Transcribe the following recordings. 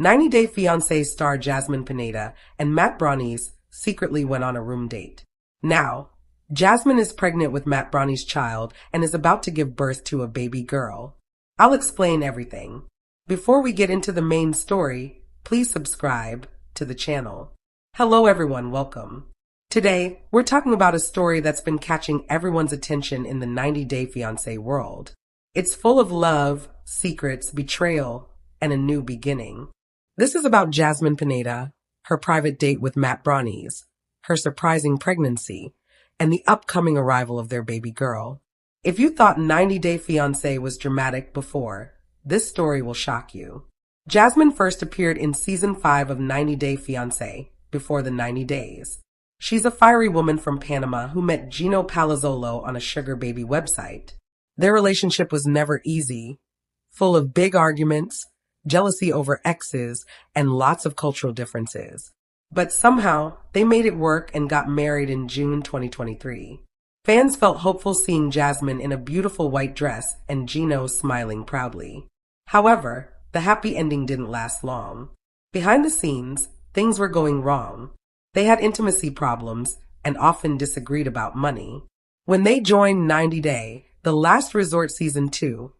90 Day Fiancé star Jasmine Pineda and Matt Branis secretly went on a room date. Now, Jasmine is pregnant with Matt Branis' child and is about to give birth to a baby girl. I'll explain everything. Before we get into the main story, please subscribe to the channel. Hello everyone, welcome. Today, we're talking about a story that's been catching everyone's attention in the 90 Day Fiancé world. It's full of love, secrets, betrayal, and a new beginning. This is about Jasmine Pineda, her private date with Matt Branis, her surprising pregnancy, and the upcoming arrival of their baby girl. If you thought 90 Day Fiancé was dramatic before, this story will shock you. Jasmine first appeared in season 5 of 90 Day Fiancé, before the 90 days. She's a fiery woman from Panama who met Gino Palazzolo on a sugar baby website. Their relationship was never easy, full of big arguments, jealousy over exes, and lots of cultural differences. But somehow, they made it work and got married in June 2023. Fans felt hopeful seeing Jasmine in a beautiful white dress and Gino smiling proudly. However, the happy ending didn't last long. Behind the scenes, things were going wrong. They had intimacy problems and often disagreed about money. When they joined 90 Day, the last resort season 2,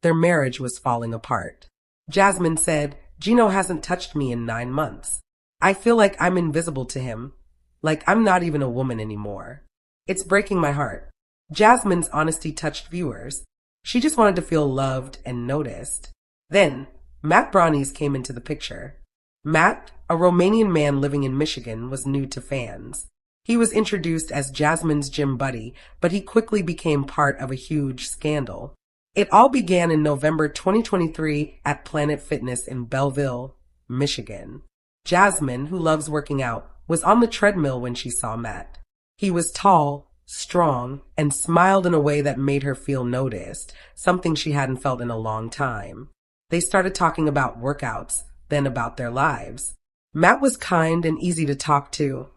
their marriage was falling apart. Jasmine said, "Gino hasn't touched me in 9 months. I feel like I'm invisible to him, like I'm not even a woman anymore. It's breaking my heart." Jasmine's honesty touched viewers. She just wanted to feel loved and noticed. Then, Matt Branis came into the picture. Matt, a Romanian man living in Michigan, was new to fans. He was introduced as Jasmine's gym buddy, but he quickly became part of a huge scandal. It all began in November 2023 at Planet Fitness in Belleville, Michigan. Jasmine, who loves working out, was on the treadmill when she saw Matt. He was tall, strong, and smiled in a way that made her feel noticed, something she hadn't felt in a long time. They started talking about workouts, then about their lives. Matt was kind and easy to talk to,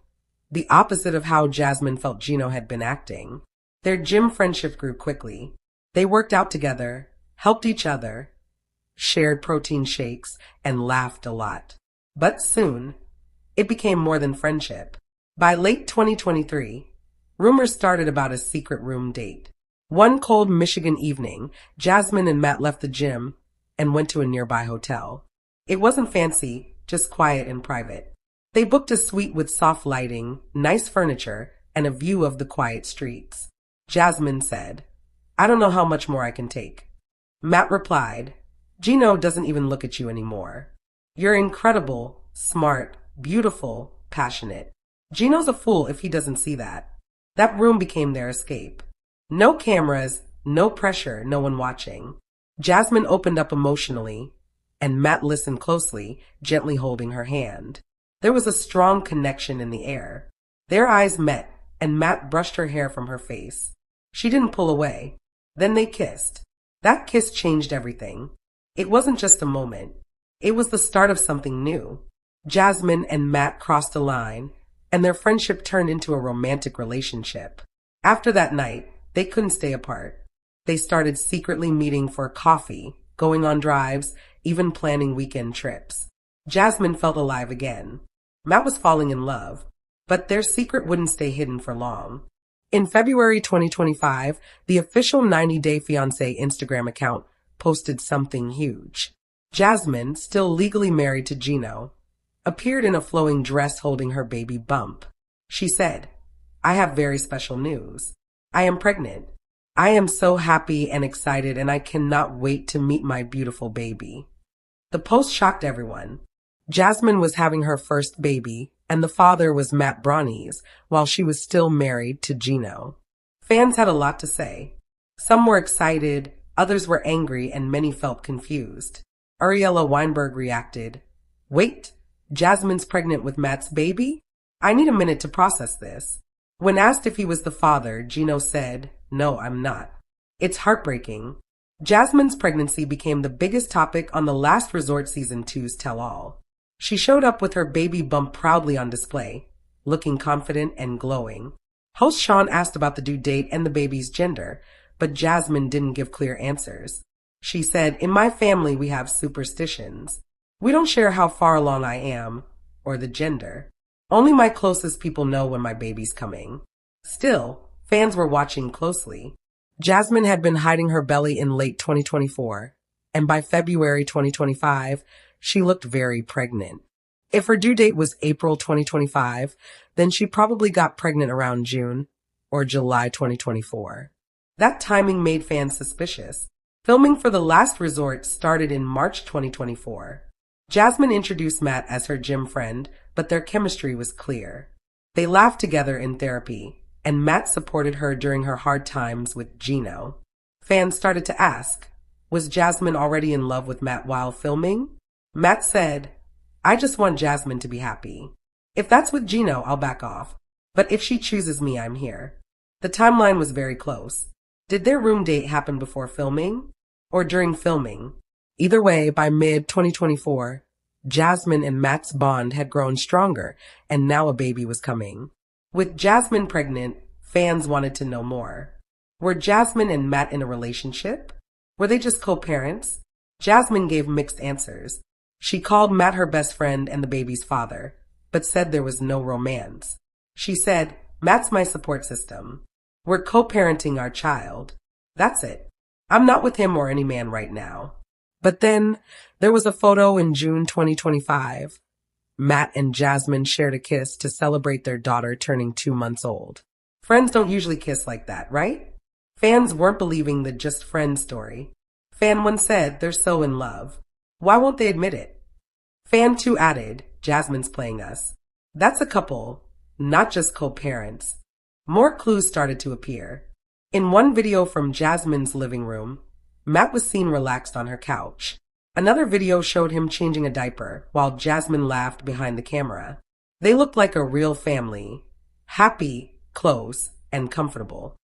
the opposite of how Jasmine felt Gino had been acting. Their gym friendship grew quickly. They worked out together, helped each other, shared protein shakes, and laughed a lot. But soon, it became more than friendship. By late 2023, rumors started about a secret room date. One cold Michigan evening, Jasmine and Matt left the gym and went to a nearby hotel. It wasn't fancy, just quiet and private. They booked a suite with soft lighting, nice furniture, and a view of the quiet streets. Jasmine said, "I don't know how much more I can take." Matt replied, "Gino doesn't even look at you anymore. You're incredible, smart, beautiful, passionate. Gino's a fool if he doesn't see that." That room became their escape. No cameras, no pressure, no one watching. Jasmine opened up emotionally, and Matt listened closely, gently holding her hand. There was a strong connection in the air. Their eyes met, and Matt brushed her hair from her face. She didn't pull away. Then they kissed. That kiss changed everything. It wasn't just a moment. It was the start of something new. Jasmine and Matt crossed a line, and their friendship turned into a romantic relationship. After that night, they couldn't stay apart. They started secretly meeting for coffee, going on drives, even planning weekend trips. Jasmine felt alive again. Matt was falling in love, but their secret wouldn't stay hidden for long. In February 2025, the official 90 Day Fiancé Instagram account posted something huge. Jasmine, still legally married to Gino, appeared in a flowing dress holding her baby bump. She said, "I have very special news. I am pregnant. I am so happy and excited, and I cannot wait to meet my beautiful baby." The post shocked everyone. Jasmine was having her first baby, and the father was Matt Branis, while she was still married to Gino. Fans had a lot to say. Some were excited, others were angry, and many felt confused. Ariella Weinberg reacted, "Wait, Jasmine's pregnant with Matt's baby? I need a minute to process this." When asked if he was the father, Gino said, "No, I'm not." It's heartbreaking. Jasmine's pregnancy became the biggest topic on the last resort season 2's Tell All. She showed up with her baby bump proudly on display, looking confident and glowing. Host Sean asked about the due date and the baby's gender, but Jasmine didn't give clear answers. She said, "In my family, we have superstitions." We don't share how far along I am or the gender. Only my closest people know when my baby's coming. Still, fans were watching closely. Jasmine had been hiding her belly in late 2024, and by February 2025, she looked very pregnant. If her due date was April 2025, then she probably got pregnant around June or July 2024. That timing made fans suspicious. Filming for The Last Resort started in March 2024. Jasmine introduced Matt as her gym friend, but their chemistry was clear. They laughed together in therapy, and Matt supported her during her hard times with Gino. Fans started to ask, was Jasmine already in love with Matt while filming? Matt said, I just want Jasmine to be happy. If that's with Gino, I'll back off. But if she chooses me, I'm here. The timeline was very close. Did their room date happen before filming? Or during filming? Either way, by mid-2024, Jasmine and Matt's bond had grown stronger, and now a baby was coming. With Jasmine pregnant, fans wanted to know more. Were Jasmine and Matt in a relationship? Were they just co-parents? Jasmine gave mixed answers. She called Matt her best friend and the baby's father, but said there was no romance. She said, Matt's my support system. We're co-parenting our child. That's it. I'm not with him or any man right now. But then there was a photo in June 2025. Matt and Jasmine shared a kiss to celebrate their daughter turning 2 months old. Friends don't usually kiss like that, right? Fans weren't believing the just friends story. Fan 1 said they're so in love. Why won't they admit it? Fan 2 added, Jasmine's playing us. That's a couple, not just co-parents. More clues started to appear. In one video from Jasmine's living room, Matt was seen relaxed on her couch. Another video showed him changing a diaper while Jasmine laughed behind the camera. They looked like a real family, happy, close, and comfortable.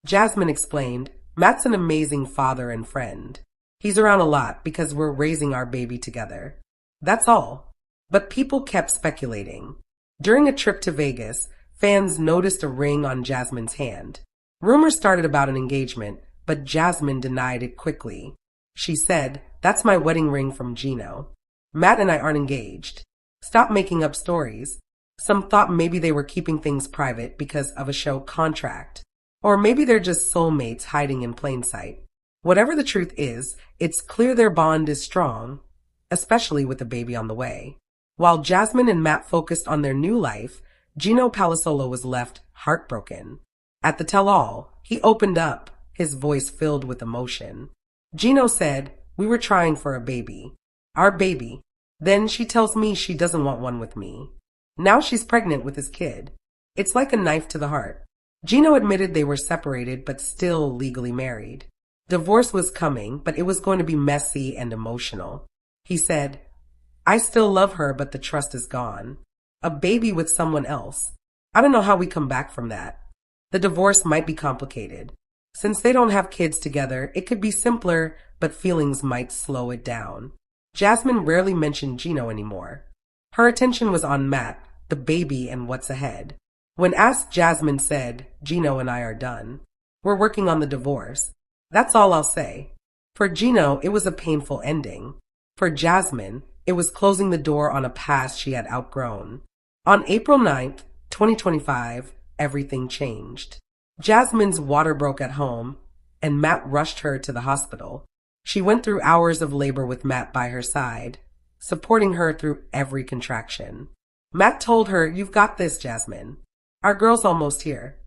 Jasmine explained, Matt's an amazing father and friend. He's around a lot because we're raising our baby together. That's all. But people kept speculating. During a trip to Vegas, fans noticed a ring on Jasmine's hand. Rumors started about an engagement, but Jasmine denied it quickly. She said, that's my wedding ring from Gino. Matt and I aren't engaged. Stop making up stories. Some thought maybe they were keeping things private because of a show contract. Or maybe they're just soulmates hiding in plain sight. Whatever the truth is, it's clear their bond is strong, especially with the baby on the way. While Jasmine and Matt focused on their new life, Gino Palisolo was left heartbroken. At the tell-all, he opened up, his voice filled with emotion. Gino said, we were trying for a baby. Our baby. Then she tells me she doesn't want one with me. Now she's pregnant with his kid. It's like a knife to the heart. Gino admitted they were separated but still legally married. Divorce was coming, but it was going to be messy and emotional. He said, I still love her, but the trust is gone. A baby with someone else. I don't know how we come back from that. The divorce might be complicated. Since they don't have kids together, it could be simpler, but feelings might slow it down. Jasmine rarely mentioned Gino anymore. Her attention was on Matt, the baby, and what's ahead. When asked, Jasmine said, Gino and I are done. We're working on the divorce. That's all I'll say. For Gino, it was a painful ending. For Jasmine, it was closing the door on a past she had outgrown. On April 9th, 2025, everything changed. Jasmine's water broke at home, and Matt rushed her to the hospital. She went through hours of labor with Matt by her side, supporting her through every contraction. Matt told her, you've got this, Jasmine. Our girl's almost here.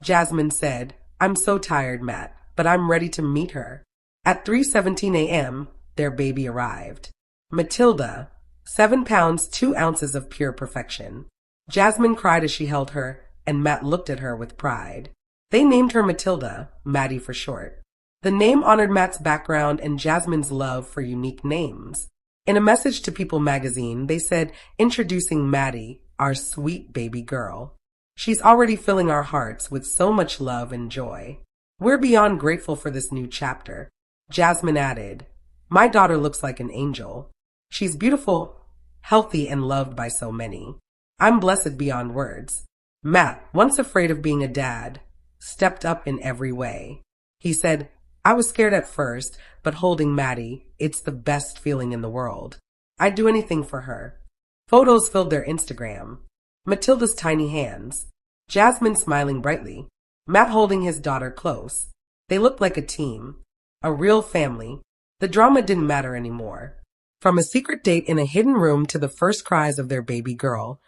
Jasmine said, I'm so tired, Matt, but I'm ready to meet her. At 3:17 a.m., their baby arrived. Matilda, 7 pounds, 2 ounces of pure perfection. Jasmine cried as she held her, and Matt looked at her with pride. They named her Matilda, Maddie for short. The name honored Matt's background and Jasmine's love for unique names. In a message to People magazine, they said, introducing Maddie, our sweet baby girl. She's already filling our hearts with so much love and joy. We're beyond grateful for this new chapter. Jasmine added, my daughter looks like an angel. She's beautiful, healthy, and loved by so many. I'm blessed beyond words. Matt, once afraid of being a dad, stepped up in every way. He said, I was scared at first, but holding Maddie, it's the best feeling in the world. I'd do anything for her. Photos filled their Instagram. Matilda's tiny hands. Jasmine smiling brightly. Matt holding his daughter close. They looked like a team. A real family. The drama didn't matter anymore. From a secret date in a hidden room to the first cries of their baby girl,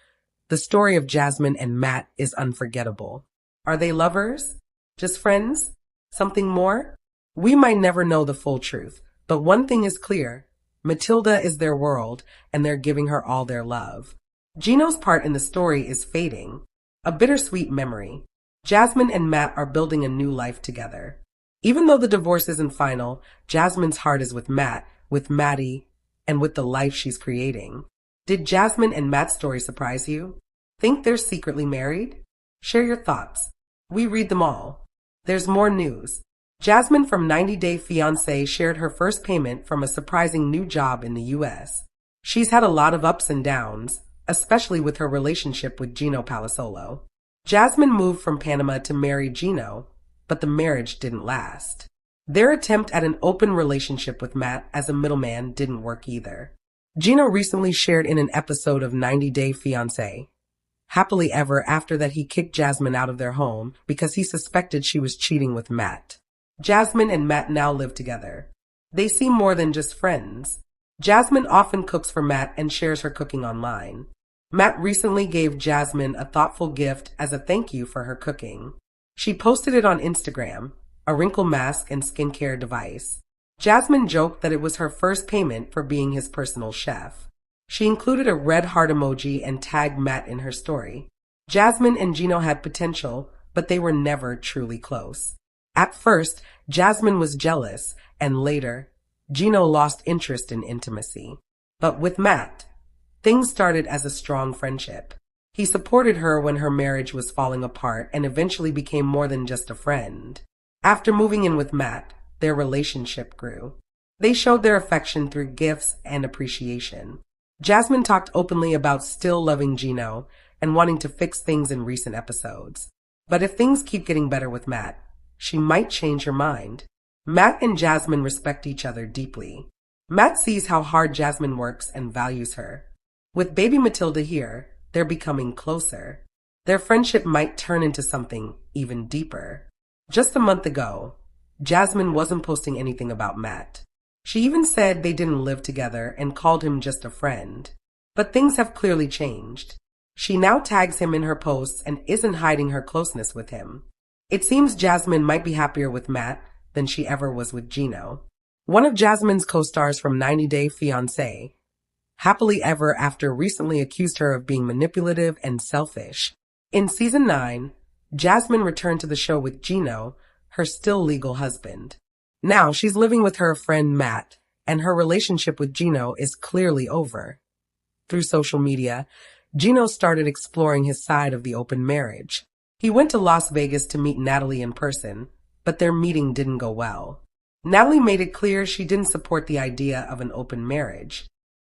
the story of Jasmine and Matt is unforgettable. Are they lovers? Just friends? Something more? We might never know the full truth, but one thing is clear. Matilda is their world, and they're giving her all their love. Gino's part in the story is fading. A bittersweet memory. Jasmine and Matt are building a new life together. Even though the divorce isn't final, Jasmine's heart is with Matt, with Maddie, and with the life she's creating. Did Jasmine and Matt's story surprise you? Think they're secretly married? Share your thoughts. We read them all. There's more news. Jasmine from 90 Day Fiancé shared her first payment from a surprising new job in the US. She's had a lot of ups and downs, especially with her relationship with Gino Palazzolo. Jasmine moved from Panama to marry Gino, but the marriage didn't last. Their attempt at an open relationship with Matt as a middleman didn't work either. Gino recently shared in an episode of 90 Day Fiancé, happily ever after that he kicked Jasmine out of their home because he suspected she was cheating with Matt. Jasmine and Matt now live together. They seem more than just friends. Jasmine often cooks for Matt and shares her cooking online. Matt recently gave Jasmine a thoughtful gift as a thank you for her cooking. She posted it on Instagram, a wrinkle mask and skincare device. Jasmine joked that it was her first payment for being his personal chef. She included a red heart emoji and tagged Matt in her story. Jasmine and Gino had potential, but they were never truly close. At first, Jasmine was jealous, and later, Gino lost interest in intimacy. But with Matt, things started as a strong friendship. He supported her when her marriage was falling apart and eventually became more than just a friend. After moving in with Matt, their relationship grew. They showed their affection through gifts and appreciation. Jasmine talked openly about still loving Gino and wanting to fix things in recent episodes. But if things keep getting better with Matt, she might change her mind. Matt and Jasmine respect each other deeply. Matt sees how hard Jasmine works and values her. With baby Matilda here, they're becoming closer. Their friendship might turn into something even deeper. Just a month ago, Jasmine wasn't posting anything about Matt. She even said they didn't live together and called him just a friend. But things have clearly changed. She now tags him in her posts and isn't hiding her closeness with him. It seems Jasmine might be happier with Matt than she ever was with Gino. One of Jasmine's co-stars from 90 Day Fiancé, happily ever after, recently accused her of being manipulative and selfish. In season 9, Jasmine returned to the show with Gino, her still legal husband. Now she's living with her friend Matt, and her relationship with Gino is clearly over. Through social media, Gino started exploring his side of the open marriage. He went to Las Vegas to meet Natalie in person, but their meeting didn't go well. Natalie made it clear she didn't support the idea of an open marriage.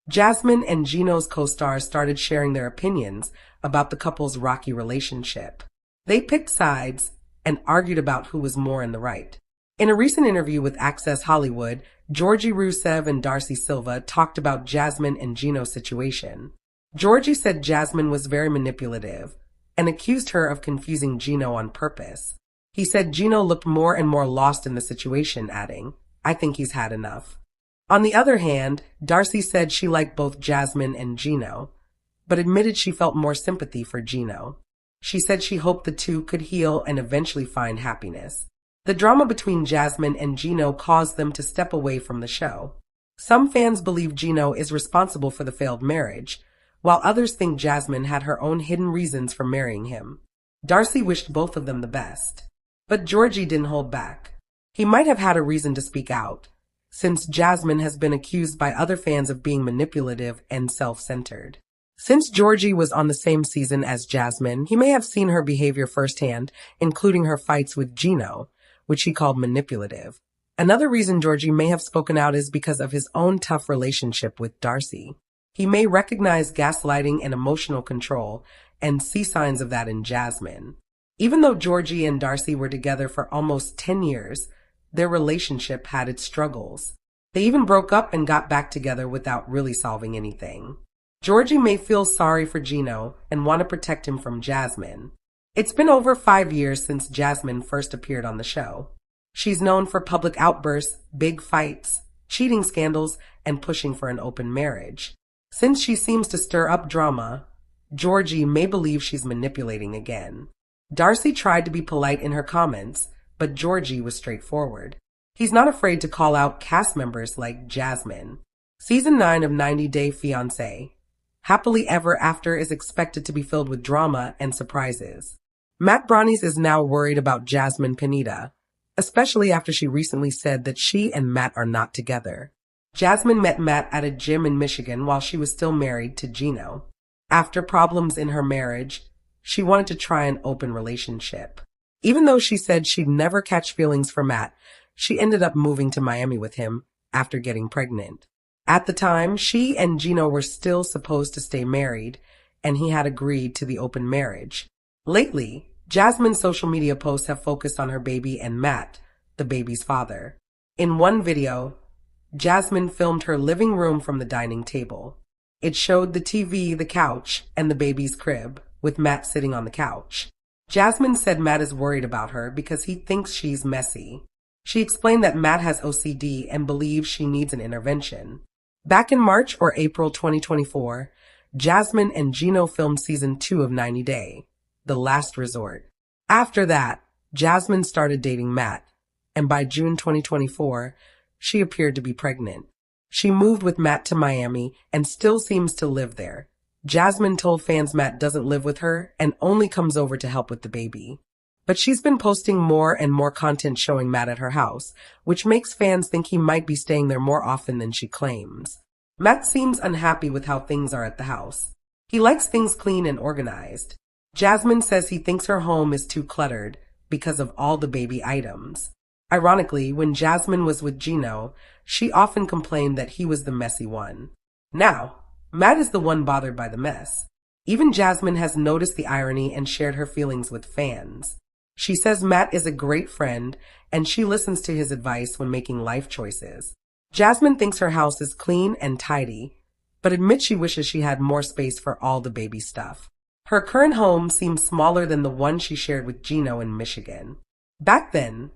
Jasmine and Gino's co-stars started sharing their opinions about the couple's rocky relationship. They picked sides and argued about who was more in the right. In a recent interview with Access Hollywood, Georgie Rusev and Darcy Silva talked about Jasmine and Gino's situation. Georgie said Jasmine was very manipulative and accused her of confusing Gino on purpose. He said Gino looked more and more lost in the situation, adding, "I think he's had enough." On the other hand, Darcy said she liked both Jasmine and Gino, but admitted she felt more sympathy for Gino. She said she hoped the two could heal and eventually find happiness. The drama between Jasmine and Gino caused them to step away from the show. Some fans believe Gino is responsible for the failed marriage, while others think Jasmine had her own hidden reasons for marrying him. Darcy wished both of them the best. But Georgie didn't hold back. He might have had a reason to speak out, since Jasmine has been accused by other fans of being manipulative and self-centered. Since Georgie was on the same season as Jasmine, he may have seen her behavior firsthand, including her fights with Gino, which he called manipulative. Another reason Georgie may have spoken out is because of his own tough relationship with Darcy. He may recognize gaslighting and emotional control and see signs of that in Jasmine. Even though Georgie and Darcy were together for almost 10 years, their relationship had its struggles. They even broke up and got back together without really solving anything. Georgie may feel sorry for Gino and want to protect him from Jasmine. It's been over 5 years since Jasmine first appeared on the show. She's known for public outbursts, big fights, cheating scandals, and pushing for an open marriage. Since she seems to stir up drama, Georgie may believe she's manipulating again. Darcy tried to be polite in her comments, but Georgie was straightforward. He's not afraid to call out cast members like Jasmine. Season 9 of 90 Day Fiancé, Happily Ever After, is expected to be filled with drama and surprises. Matt Branis is now worried about Jasmine Pineda, especially after she recently said that she and Matt are not together. Jasmine met Matt at a gym in Michigan while she was still married to Gino. After problems in her marriage, she wanted to try an open relationship. Even though she said she'd never catch feelings for Matt, she ended up moving to Miami with him after getting pregnant. At the time, she and Gino were still supposed to stay married, and he had agreed to the open marriage. Lately, Jasmine's social media posts have focused on her baby and Matt, the baby's father. In one video, Jasmine filmed her living room from the dining table. It showed the TV, the couch, and the baby's crib, with Matt sitting on the couch. Jasmine said Matt is worried about her because he thinks she's messy. She explained that Matt has OCD and believes she needs an intervention. Back in March or April 2024, Jasmine and Gino filmed season 2 of 90 Day, The Last Resort. After that, Jasmine started dating Matt, and by June 2024, she appeared to be pregnant. She moved with Matt to Miami and still seems to live there. Jasmine told fans Matt doesn't live with her and only comes over to help with the baby. But she's been posting more and more content showing Matt at her house, which makes fans think he might be staying there more often than she claims. Matt seems unhappy with how things are at the house. He likes things clean and organized. Jasmine says he thinks her home is too cluttered because of all the baby items. Ironically, when Jasmine was with Gino, she often complained that he was the messy one. Now, Matt is the one bothered by the mess. Even Jasmine has noticed the irony and shared her feelings with fans. She says Matt is a great friend and she listens to his advice when making life choices. Jasmine thinks her house is clean and tidy, but admits she wishes she had more space for all the baby stuff. Her current home seems smaller than the one she shared with Gino in Michigan. Back then,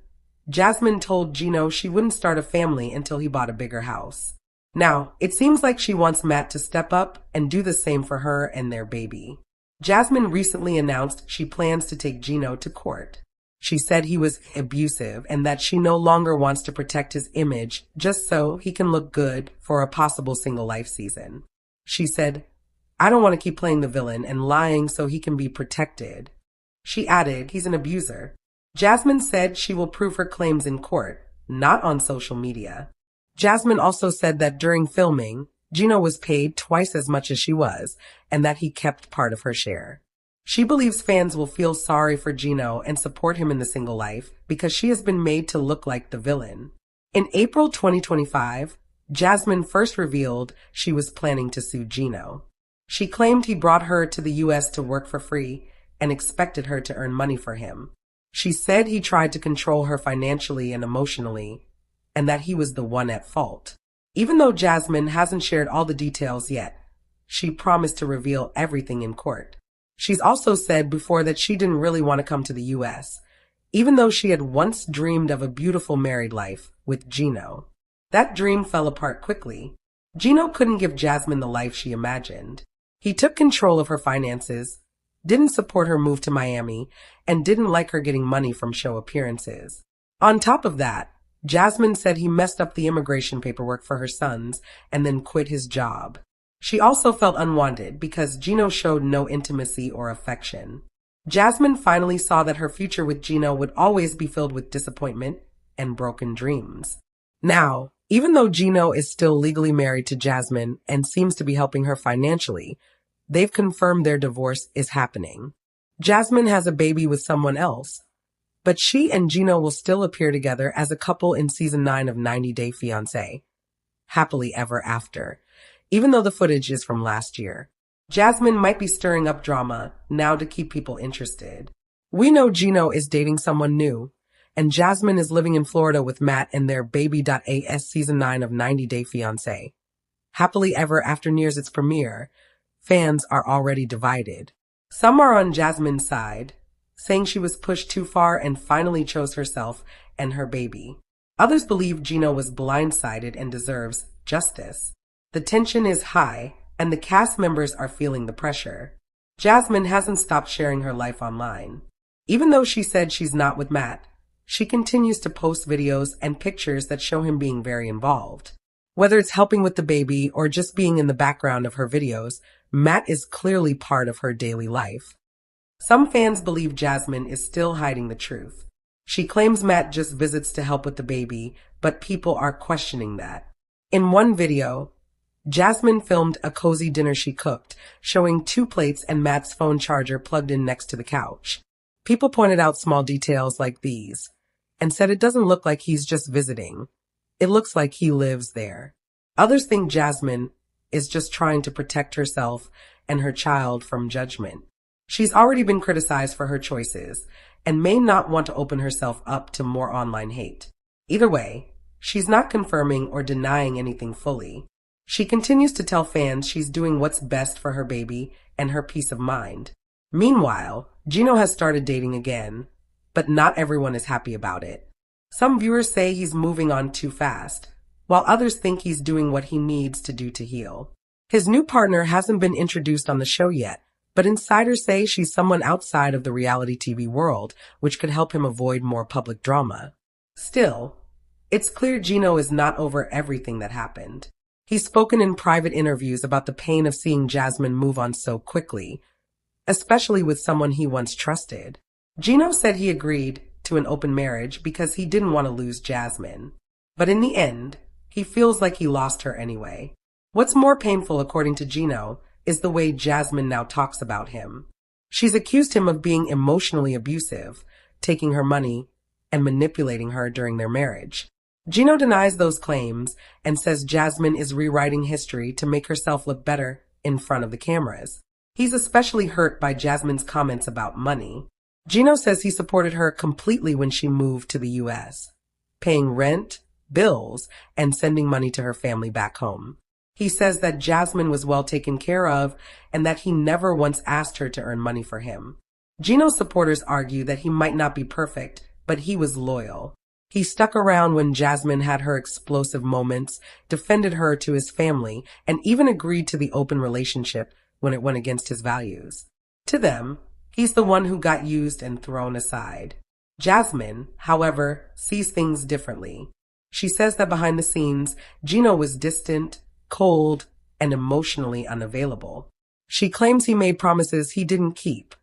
Jasmine told Gino she wouldn't start a family until he bought a bigger house. Now, it seems like she wants Matt to step up and do the same for her and their baby. Jasmine recently announced she plans to take Gino to court. She said he was abusive and that she no longer wants to protect his image just so he can look good for a possible single life season. She said, "I don't want to keep playing the villain and lying so he can be protected." She added, "He's an abuser." Jasmine said she will prove her claims in court, not on social media. Jasmine also said that during filming, Gino was paid twice as much as she was, and that he kept part of her share. She believes fans will feel sorry for Gino and support him in the single life because she has been made to look like the villain. In April 2025, Jasmine first revealed she was planning to sue Gino. She claimed he brought her to the US to work for free and expected her to earn money for him. She said he tried to control her financially and emotionally, and that he was the one at fault. Even though Jasmine hasn't shared all the details yet, she promised to reveal everything in court. She's also said before that she didn't really want to come to the US, even though she had once dreamed of a beautiful married life with Gino. That dream fell apart quickly. Gino couldn't give Jasmine the life she imagined. He took control of her finances, didn't support her move to Miami, and didn't like her getting money from show appearances. On top of that, Jasmine said he messed up the immigration paperwork for her sons and then quit his job. She also felt unwanted because Gino showed no intimacy or affection. Jasmine finally saw that her future with Gino would always be filled with disappointment and broken dreams. Now, even though Gino is still legally married to Jasmine and seems to be helping her financially, they've confirmed their divorce is happening. Jasmine has a baby with someone else, but she and Gino will still appear together as a couple in season 9 of 90 Day Fiancé, Happily Ever After, even though the footage is from last year. Jasmine might be stirring up drama now to keep people interested. We know Gino is dating someone new, and Jasmine is living in Florida with Matt and their baby.as season 9 of 90 Day Fiancé. Happily Ever After nears its premiere, fans are already divided. Some are on Jasmine's side, saying she was pushed too far and finally chose herself and her baby. Others believe Gino was blindsided and deserves justice. The tension is high, and the cast members are feeling the pressure. Jasmine hasn't stopped sharing her life online. Even though she said she's not with Matt, she continues to post videos and pictures that show him being very involved. Whether it's helping with the baby or just being in the background of her videos, Matt is clearly part of her daily life. Some fans believe Jasmine is still hiding the truth. She claims Matt just visits to help with the baby, but people are questioning that. In one video, Jasmine filmed a cozy dinner she cooked, showing 2 plates and Matt's phone charger plugged in next to the couch. People pointed out small details like these, and said it doesn't look like he's just visiting. It looks like he lives there. Others think Jasmine is just trying to protect herself and her child from judgment. She's already been criticized for her choices, and may not want to open herself up to more online hate. Either way, she's not confirming or denying anything fully. She continues to tell fans she's doing what's best for her baby and her peace of mind. Meanwhile, Gino has started dating again, but not everyone is happy about it. Some viewers say he's moving on too fast, while others think he's doing what he needs to do to heal. His new partner hasn't been introduced on the show yet, but insiders say she's someone outside of the reality TV world, which could help him avoid more public drama. Still, it's clear Gino is not over everything that happened. He's spoken in private interviews about the pain of seeing Jasmine move on so quickly, especially with someone he once trusted. Gino said he agreed to an open marriage because he didn't want to lose Jasmine. But in the end, he feels like he lost her anyway. What's more painful, according to Gino, is the way Jasmine now talks about him. She's accused him of being emotionally abusive, taking her money, and manipulating her during their marriage. Gino denies those claims and says Jasmine is rewriting history to make herself look better in front of the cameras. He's especially hurt by Jasmine's comments about money. Gino says he supported her completely when she moved to the U.S., paying rent, bills, and sending money to her family back home. He says that Jasmine was well taken care of and that he never once asked her to earn money for him. Gino's supporters argue that he might not be perfect, but he was loyal. He stuck around when Jasmine had her explosive moments, defended her to his family, and even agreed to the open relationship when it went against his values. To them, he's the one who got used and thrown aside. Jasmine, however, sees things differently. She says that behind the scenes, Gino was distant, cold, and emotionally unavailable. She claims he made promises he didn't keep,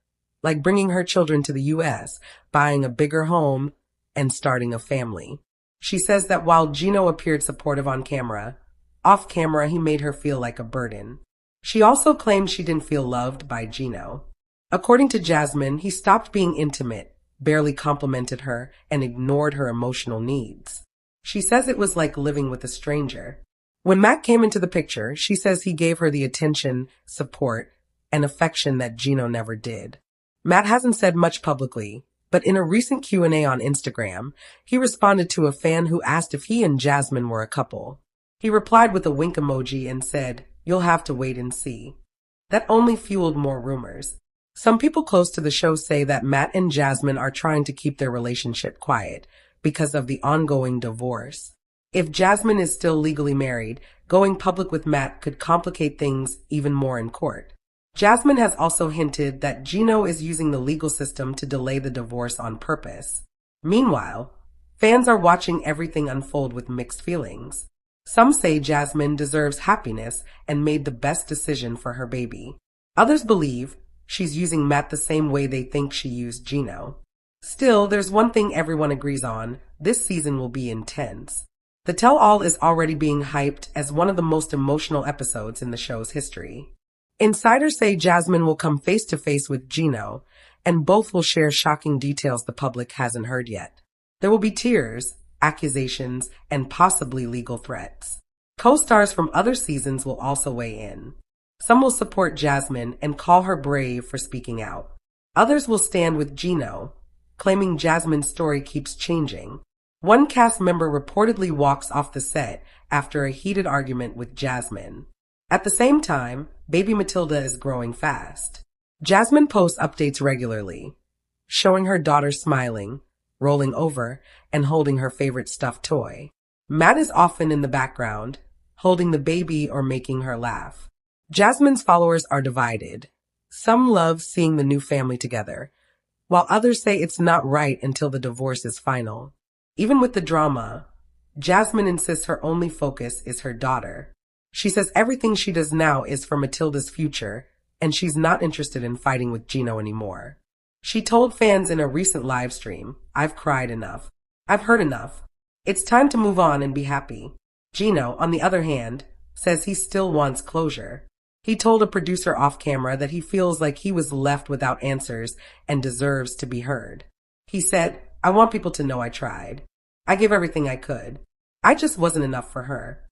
like bringing her children to the U.S., buying a bigger home, and starting a family. She says that while Gino appeared supportive on camera, off camera he made her feel like a burden. She also claims she didn't feel loved by Gino. According to Jasmine, he stopped being intimate, barely complimented her, and ignored her emotional needs. She says it was like living with a stranger. When Matt came into the picture, she says he gave her the attention, support, and affection that Gino never did. Matt hasn't said much publicly, but in a recent Q&A on Instagram, he responded to a fan who asked if he and Jasmine were a couple. He replied with a wink emoji and said, "You'll have to wait and see." That only fueled more rumors. Some people close to the show say that Matt and Jasmine are trying to keep their relationship quiet because of the ongoing divorce. If Jasmine is still legally married, going public with Matt could complicate things even more in court. Jasmine has also hinted that Gino is using the legal system to delay the divorce on purpose. Meanwhile, fans are watching everything unfold with mixed feelings. Some say Jasmine deserves happiness and made the best decision for her baby. Others believe she's using Matt the same way they think she used Gino. Still, there's one thing everyone agrees on: this season will be intense. The tell-all is already being hyped as one of the most emotional episodes in the show's history. Insiders say Jasmine will come face-to-face with Gino, and both will share shocking details the public hasn't heard yet. There will be tears, accusations, and possibly legal threats. Co-stars from other seasons will also weigh in. Some will support Jasmine and call her brave for speaking out. Others will stand with Gino, claiming Jasmine's story keeps changing. One cast member reportedly walks off the set after a heated argument with Jasmine. At the same time, baby Matilda is growing fast. Jasmine posts updates regularly, showing her daughter smiling, rolling over, and holding her favorite stuffed toy. Matt is often in the background, holding the baby or making her laugh. Jasmine's followers are divided. Some love seeing the new family together, while others say it's not right until the divorce is final. Even with the drama, Jasmine insists her only focus is her daughter. She says everything she does now is for Matilda's future, and she's not interested in fighting with Gino anymore. She told fans in a recent live stream, "I've cried enough. I've heard enough. It's time to move on and be happy." Gino, on the other hand, says he still wants closure. He told a producer off camera that he feels like he was left without answers and deserves to be heard. He said, "I want people to know I tried. I gave everything I could. I just wasn't enough for her.